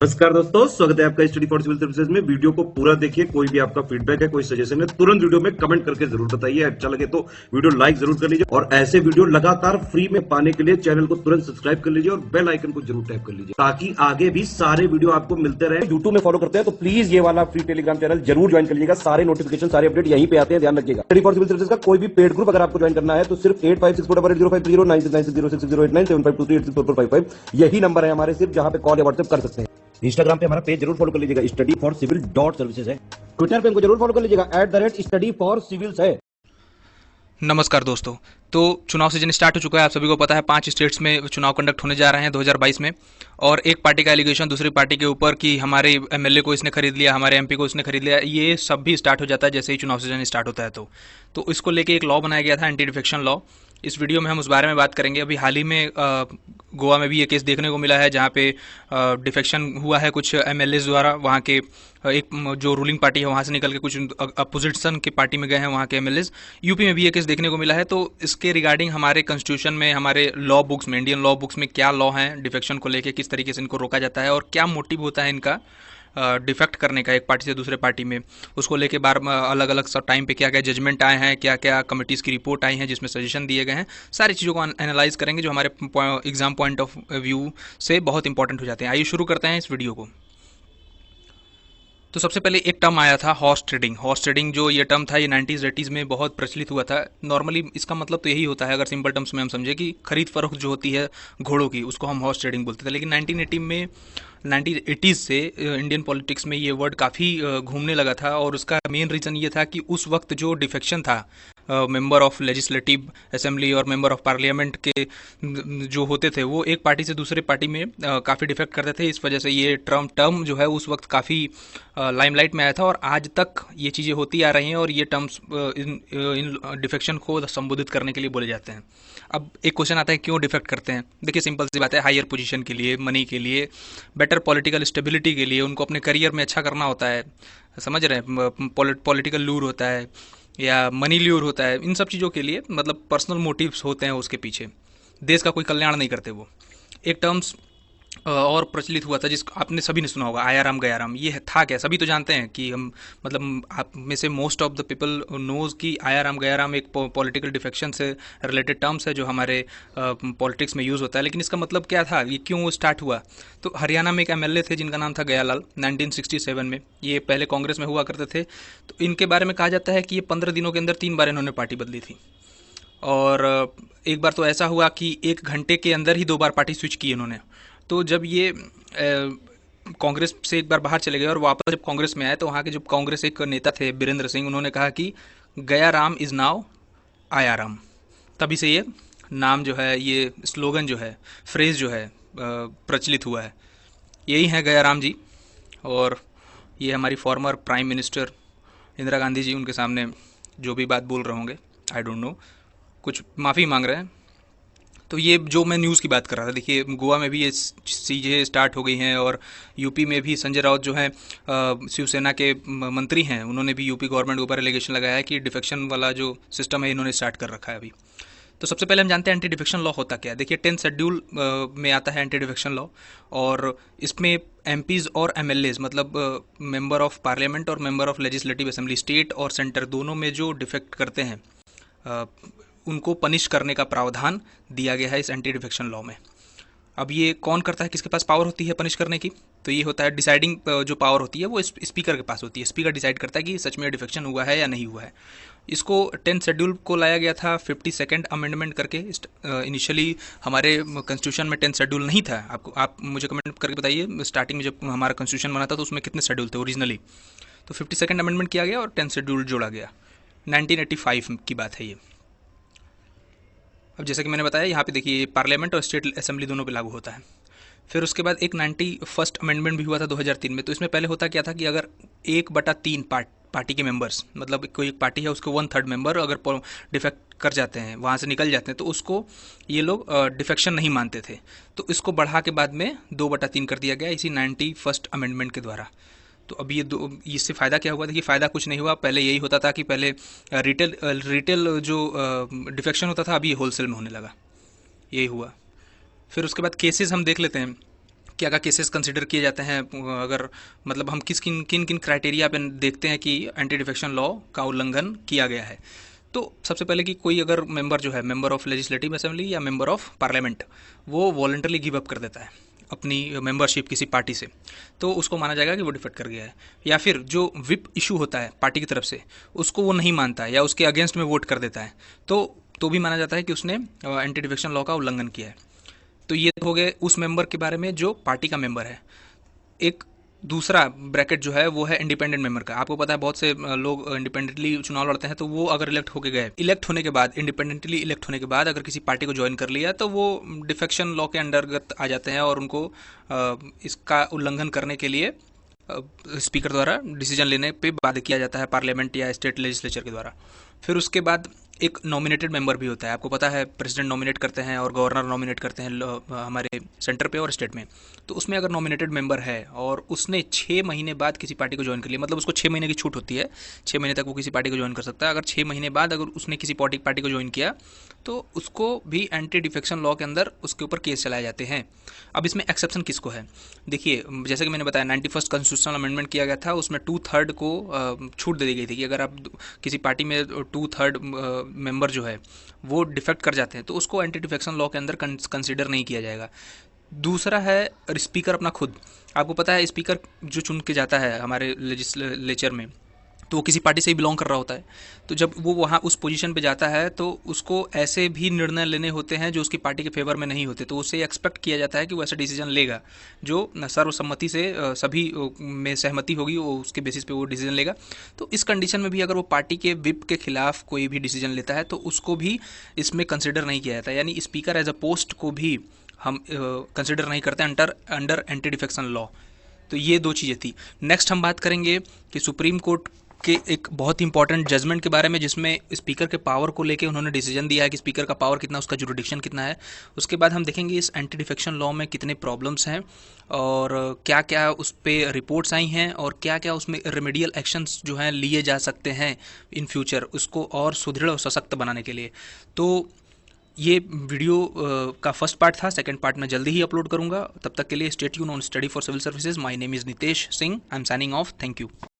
नमस्कार दोस्तों, स्वागत है आपका स्टडी फॉर सिविल सर्विसेज में। वीडियो को पूरा देखिए। कोई भी आपका फीडबैक है, कोई सजेशन है, तुरंत वीडियो में कमेंट करके जरूर बताइए। अच्छा लगे तो वीडियो लाइक जरूर कर लीजिए और ऐसे वीडियो लगातार फ्री में पाने के लिए चैनल को तुरंत सब्सक्राइब कर लीजिए और बेल आइकन को जरूर टैप कर लीजिए ताकि आगे भी सारे वीडियो आपको मिलते रहे। यूट्यूब में फॉलो करते हैं तो प्लीज ये वाला फ्री टेलीग्राम चैनल जरूर ज्वाइन कर लीजिएगा। सारे नोटिफिकेशन, सारे अपडेट यहीं पे आते हैं, ध्यान रखिएगा। स्टडी फॉर सिविल सर्विसेज का कोई भी पेड ग्रुप अगर आपको ज्वाइन करना है तो सिर्फ 856480530969606089786445 यही नंबर है हमारे, सिर्फ जहां पे कॉल या व्हाट्सएप कर सकते हैं। इंस्टाग्राम पे हमारा पेज जरूर फॉलो कर लीजिएगा, स्टडी फॉर सिविल .सर्विसेज है। ट्विटर पे हमको जरूर फॉलो कर लीजिएगा, @स्टडी फॉर सिविल्स है। नमस्कार दोस्तों। तो चुनाव सीजन स्टार्ट हो चुका है, आप सभी को पता है। 5 स्टेट्स में चुनाव कंडक्ट होने जा रहे हैं 2022 में। और एक पार्टी का एलिगेशन दूसरी पार्टी के ऊपर कि हमारे एमएलए को इसने खरीद लिया, हमारे एमपी को इसने खरीद लिया, ये सब भी स्टार्ट हो जाता है जैसे ही चुनाव सीजन स्टार्ट होता है। तो इसको लेके एक लॉ बनाया गया था, एंटी डिफेक्शन लॉ। इस वीडियो में हम उस बारे में बात करेंगे। अभी हाल ही में गोवा में भी ये केस देखने को मिला है जहाँ पे डिफेक्शन हुआ है कुछ एमएलएस द्वारा। वहाँ के एक जो रूलिंग पार्टी है वहाँ से निकल के कुछ अपोजिशन की पार्टी में गए हैं वहाँ के एमएलएस। यूपी में भी ये केस देखने को मिला है। तो इसके रिगार्डिंग हमारे कॉन्स्टिट्यूशन में, हमारे लॉ बुक्स में, इंडियन लॉ बुक्स में क्या लॉ हैं डिफेक्शन को लेके, किस तरीके से इनको रोका जाता है और क्या मोटिव होता है इनका डिफेक्ट करने का एक पार्टी से दूसरे पार्टी में, उसको लेके बार अलग अलग सब टाइम पे क्या क्या जजमेंट आए हैं, क्या क्या कमिटीज़ की रिपोर्ट आई हैं जिसमें सजेशन दिए गए हैं। सारी चीज़ों को एनालाइज करेंगे जो हमारे एग्जाम पॉइंट ऑफ व्यू से बहुत इंपॉर्टेंट हो जाते हैं। आइए शुरू करते हैं इस वीडियो को। तो सबसे पहले एक टर्म आया था हॉर्स ट्रेडिंग। हॉर्स ट्रेडिंग जो ये टर्म था, ये 90s 80s में बहुत प्रचलित हुआ था। नॉर्मली इसका मतलब तो यही होता है, अगर सिंपल टर्म्स में हम समझे, कि खरीद फरोख्त जो होती है घोड़ों की, उसको हम हॉर्स ट्रेडिंग बोलते थे। लेकिन 1980s से इंडियन पॉलिटिक्स में ये वर्ड काफ़ी घूमने लगा था। और उसका मेन रीज़न ये था कि उस वक्त जो डिफेक्शन था, मेंबर ऑफ लेजिस्लेटिव असेंबली और मेंबर ऑफ पार्लियामेंट के जो होते थे, वो एक पार्टी से दूसरे पार्टी में काफ़ी डिफेक्ट करते थे। इस वजह से ये टर्म जो है उस वक्त काफ़ी लाइमलाइट में आया था और आज तक ये चीज़ें होती आ रही हैं और ये टर्म्स इन डिफेक्शन को संबोधित करने के लिए बोले जाते हैं। अब एक क्वेश्चन आता है, क्यों डिफेक्ट करते हैं? देखिए, सिंपल सी बात है, हायर पोजीशन के लिए, मनी के लिए, बेटर पॉलिटिकल स्टेबिलिटी के लिए, उनको अपने करियर में अच्छा करना होता है। समझ रहे हैं? पॉलिटिकल लूर होता है या मनी ल्यूर होता है। इन सब चीज़ों के लिए मतलब पर्सनल मोटिव्स होते हैं उसके पीछे। देश का कोई कल्याण नहीं करते वो। एक टर्म्स और प्रचलित हुआ था जिसको आपने सभी ने सुना होगा, आया राम गया राम। ये था क्या? सभी तो जानते हैं कि हम, मतलब आप में से most of the people knows कि आया राम गया राम एक पॉलिटिकल डिफेक्शन से रिलेटेड टर्म्स है जो हमारे पॉलिटिक्स में यूज़ होता है। लेकिन इसका मतलब क्या था, ये क्यों स्टार्ट हुआ? तो हरियाणा में एक एमएलए थे जिनका नाम था गयालाल, 1967 में। ये पहले कांग्रेस में हुआ करते थे। तो इनके बारे में कहा जाता है कि ये 15 दिनों के अंदर 3 बार इन्होंने पार्टी बदली थी। और एक बार तो ऐसा हुआ कि 1 घंटे के अंदर ही 2 बार पार्टी स्विच की इन्होंने। तो जब ये कांग्रेस से एक बार बाहर चले गए और वापस जब कांग्रेस में आए तो वहाँ के जो कांग्रेस एक नेता थे बीरेंद्र सिंह, उन्होंने कहा कि गया राम इज़ नाउ आया राम। तभी से ये नाम जो है, ये स्लोगन जो है, फ्रेज़ जो है प्रचलित हुआ है। यही है गया राम जी। और ये हमारी former prime minister Indira Gandhi ji उनके सामने जो भी बात बोल रहे होंगे, आई डोंट नो, कुछ माफ़ी मांग रहे हैं। तो ये जो मैं न्यूज़ की बात कर रहा था, देखिए गोवा में भी ये चीज़ें स्टार्ट हो गई हैं और यूपी में भी संजय राउत जो हैं शिवसेना के मंत्री हैं, उन्होंने भी यूपी गवर्नमेंट के ऊपर एलिगेशन लगाया है कि डिफेक्शन वाला जो सिस्टम है इन्होंने स्टार्ट कर रखा है अभी। तो सबसे पहले हम जानते हैं एंटी डिफेक्शन लॉ होता क्या है। देखिए 10th शेड्यूल में आता है एंटी डिफेक्शन लॉ। और इसमें एमपीज़ और एमएलएज, मतलब मेंबर ऑफ पार्लियामेंट और member of legislative assembly, state और सेंटर दोनों में जो डिफेक्ट करते हैं उनको पनिश करने का प्रावधान दिया गया है इस एंटी डिफेक्शन लॉ में। अब ये कौन करता है, किसके पास पावर होती है पनिश करने की? तो ये होता है डिसाइडिंग, जो पावर होती है वो स्पीकर के पास होती है। स्पीकर डिसाइड करता है कि सच में डिफेक्शन हुआ है या नहीं हुआ है। इसको 10th शेड्यूल को लाया गया था 52nd अमेंडमेंट करके। इनिशियली हमारे कॉन्स्टिट्यूशन में 10th शेड्यूल नहीं था। आप मुझे कमेंट करके बताइए, स्टार्टिंग में जब हमारा कॉन्स्टिट्यूशन बना था तो उसमें कितने शेड्यूल थे ओरिजिनली? तो 52nd अमेंडमेंट किया गया और 10th शेड्यूल जोड़ा गया। 1985 की बात है ये। अब जैसा कि मैंने बताया, यहाँ पे देखिए पार्लियामेंट और स्टेट असेंबली दोनों पे लागू होता है। फिर उसके बाद एक 91st अमेंडमेंट भी हुआ था 2003 में। तो इसमें पहले होता क्या था कि अगर 1/3 पार्टी के मेंबर्स, मतलब कोई एक पार्टी है उसके 1/3 मेंबर अगर डिफेक्ट कर जाते हैं, वहाँ से निकल जाते हैं, तो उसको ये लोग डिफेक्शन नहीं मानते थे। तो इसको बढ़ा के बाद में 2/3 कर दिया गया इसी 91st अमेंडमेंट के द्वारा। तो अभी इससे फ़ायदा क्या हुआ? देखिए फ़ायदा कुछ नहीं हुआ। पहले यही होता था कि पहले रिटेल जो डिफेक्शन होता था, अभी होलसेल में होने लगा। यही हुआ। फिर उसके बाद केसेस हम देख लेते हैं। क्या क्या केसेस कंसिडर किए जाते हैं, अगर मतलब हम किन किन क्राइटेरिया पे देखते हैं कि एंटी डिफेक्शन लॉ का उल्लंघन किया गया है। तो सबसे पहले कि कोई अगर मेंबर जो है, मेंबर ऑफ लेजिस्लेटिव असेंबली या मेंबर ऑफ पार्लियामेंट, वो वॉलंटरली गिव अप कर देता है अपनी मेंबरशिप किसी पार्टी से, तो उसको माना जाएगा कि वो डिफेक्ट कर गया है। या फिर जो विप इशू होता है पार्टी की तरफ से, उसको वो नहीं मानता है या उसके अगेंस्ट में वोट कर देता है, तो भी माना जाता है कि उसने एंटी डिफेक्शन लॉ का उल्लंघन किया है। तो ये हो गए उस मेंबर के बारे में जो पार्टी का मेंबर है। एक दूसरा ब्रैकेट जो है वो है इंडिपेंडेंट मेंबर का। आपको पता है बहुत से लोग इंडिपेंडेंटली चुनाव लड़ते हैं, तो वो अगर इलेक्ट होके गए, इलेक्ट होने के बाद, इंडिपेंडेंटली इलेक्ट होने के बाद अगर किसी पार्टी को ज्वाइन कर लिया, तो वो डिफेक्शन लॉ के अंतर्गत आ जाते हैं और उनको इसका उल्लंघन करने के लिए स्पीकर द्वारा डिसीजन लेने पे बाध्य किया जाता है, पार्लियामेंट या स्टेट लेजिस्लेचर के द्वारा। फिर उसके बाद एक नॉमिनेटेड मेंबर भी होता है। आपको पता है प्रेसिडेंट नॉमिनेट करते हैं और गवर्नर नॉमिनेट करते हैं हमारे सेंटर पे और स्टेट में। तो उसमें अगर नॉमिनेटेड मेंबर है और उसने 6 महीने बाद किसी पार्टी को ज्वाइन कर लिया, मतलब उसको 6 महीने की छूट होती है, 6 महीने तक वो किसी पार्टी को ज्वाइन कर सकता है। अगर 6 महीने बाद अगर उसने किसी पार्टी को ज्वाइन किया, तो उसको भी एंटी डिफेक्शन लॉ के अंदर उसके ऊपर केस चलाए जाते हैं। अब इसमें एक्सेप्शन किसको है? देखिए, जैसे कि मैंने बताया 91st कॉन्स्टिट्यूशनल अमेंडमेंट किया गया था, उसमें 2/3 को छूट दे दी गई थी कि अगर आप किसी पार्टी में 2/3 मेंबर जो है वो डिफेक्ट कर जाते हैं, तो उसको एंटी डिफेक्शन लॉ के अंदर कंसिडर नहीं किया जाएगा। दूसरा है स्पीकर अपना खुद। आपको पता है स्पीकर जो चुन के जाता है हमारे लेजिस्लेचर में, तो वो किसी पार्टी से ही बिलोंग कर रहा होता है। तो जब वो वहाँ उस पोजीशन पे जाता है, तो उसको ऐसे भी निर्णय लेने होते हैं जो उसकी पार्टी के फेवर में नहीं होते, तो उससे एक्सपेक्ट किया जाता है कि वो ऐसा डिसीजन लेगा जो सर्वसम्मति से सभी में सहमति होगी, वो उसके बेसिस पे वो डिसीजन लेगा। तो इस कंडीशन में भी अगर वो पार्टी के विप के खिलाफ कोई भी डिसीजन लेता है, तो उसको भी इसमें कंसिडर नहीं किया जाता। यानी स्पीकर एज अ पोस्ट को भी हम कंसिडर नहीं करते अंडर एंटी डिफेक्शन लॉ। तो ये 2 चीज़ें थी। नेक्स्ट हम बात करेंगे कि सुप्रीम कोर्ट के एक बहुत ही इंपॉर्टेंट जजमेंट के बारे में, जिसमें स्पीकर के पावर को लेके उन्होंने डिसीजन दिया है कि स्पीकर का पावर कितना, उसका जुरिडिक्शन कितना है। उसके बाद हम देखेंगे इस एंटी डिफेक्शन लॉ में कितने प्रॉब्लम्स हैं और क्या क्या उस पर रिपोर्ट्स आई हैं और क्या क्या उसमें रेमेडियल एक्शंस जो हैं लिए जा सकते हैं इन फ्यूचर, उसको और सुदृढ़ और सशक्त बनाने के लिए। तो ये वीडियो का फर्स्ट पार्ट था। सेकंड पार्ट मैं जल्दी ही अपलोड करूंगा। तब तक के लिए stay tune on study for civil services. My name is Nitesh Singh. I am signing off. Thank you.